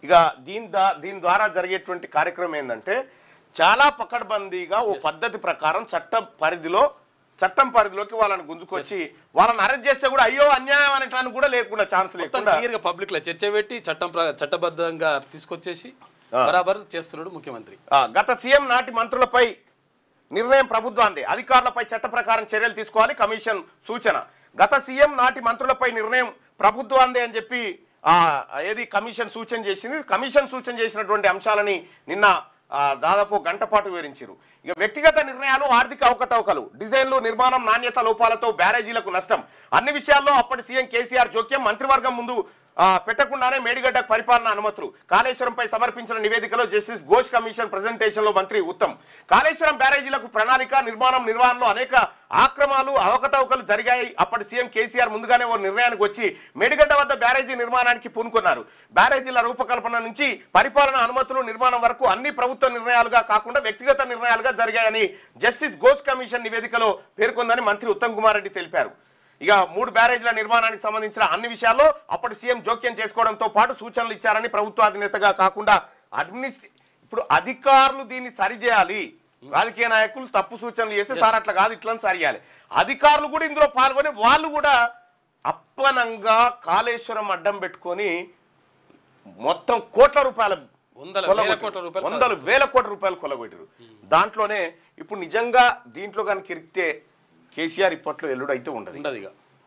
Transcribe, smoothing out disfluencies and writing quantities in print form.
ఇక దీని ద్వారా జరిగేటువంటి కార్యక్రమం ఏంటంటే చాలా పకడ్బందీగా ఓ పద్ధతి ప్రకారం చట్టం పరిధిలోకి వాళ్ళని గుంజుకొచ్చి వాళ్ళని అరెస్ట్ చేస్తే కూడా అయ్యో అన్యాయం అనేటానికి కూడా లేకుండా ఛాన్స్ లేకుండా క్లియర్గా పబ్లిక్ లో చర్చ పెట్టి చట్టబద్ధంగా తీసుకొచ్చేసి బరాబర్ చేస్తున్నాడు ముఖ్యమంత్రి. గత సీఎం నాటి మంత్రులపై నిర్ణయం ప్రభుత్వాందే, అధికారులపై చట్ట ప్రకారం చర్యలు తీసుకోవాలి కమిషన్ సూచన. గత సీఎం నాటి మంత్రులపై నిర్ణయం ప్రభుత్వాందే అని చెప్పి ఏది కమిషన్ సూచన చేసింది. కమిషన్ సూచన చేసినటువంటి అంశాలని నిన్న దాదాపు గంట పాటు వివరించారు. ఇక వ్యక్తిగత నిర్ణయాలు, ఆర్థిక అవకతవకలు, డిజైన్లు, నిర్మాణం, నాణ్యత లోపాలతో బ్యారేజీలకు నష్టం, అన్ని విషయాల్లో అప్పటి సీఎం కేసీఆర్ జోక్యం, మంత్రివర్గం ముందు పెట్టకుండానే మేడిగడ్డ పరిపాలన అనుమతులు, కాళేశ్వరంపై సమర్పించిన నివేదికలో జస్టిస్ ఘోష్ కమిషన్ ప్రెజెంటేషన్ లో మంత్రి ఉత్తమ్, కాళేశ్వరం బ్యారేజీలకు ప్రణాళిక, నిర్వహణలో అనేక ఆక్రమాలు, అవకతవకలు జరిగాయి. అప్పటి సీఎం కేసీఆర్ ముందుగానే ఓ నిర్ణయానికి వచ్చి మేడిగడ్డ వద్ద బ్యారేజీ నిర్మాణానికి పూనుకున్నారు. బ్యారేజీల రూపకల్పన నుంచి పరిపాలన అనుమతులు, నిర్మాణం వరకు అన్ని ప్రభుత్వ నిర్ణయాలుగా కాకుండా వ్యక్తిగత నిర్ణయాలుగా జరిగాయని జస్టిస్ ఘోష్ కమిషన్ నివేదికలో పేర్కొందని మంత్రి ఉత్తమ్ కుమార్ రెడ్డి తెలిపారు. ఇక 3 బ్యారేజ్ల నిర్మాణానికి సంబంధించిన అన్ని విషయాల్లో అప్పటి సీఎం జోక్యం చేసుకోవడంతో పాటు సూచనలు ఇచ్చారని, ప్రభుత్వ అధినేతగా కాకుండా ఇప్పుడు అధికారులు దీన్ని సరిచేయాలి. రాజకీయ నాయకులు తప్పు సూచనలు చేస్తే సార్ అట్లా కాదు ఇట్లా సరియాలి, అధికారులు కూడా ఇందులో పాల్గొని వాళ్ళు కూడా అప్పనంగా కాళేశ్వరం అడ్డం పెట్టుకొని మొత్తం కోట్ల రూపాయల వందల వేల కోట్ల రూపాయలు కొలగొట్టారు. దాంట్లోనే ఇప్పుడు నిజంగా దీంట్లో కనుక ఇరికితే కేసీఆర్ ఇప్పట్లో ఎల్లుడైతే ఉండదు.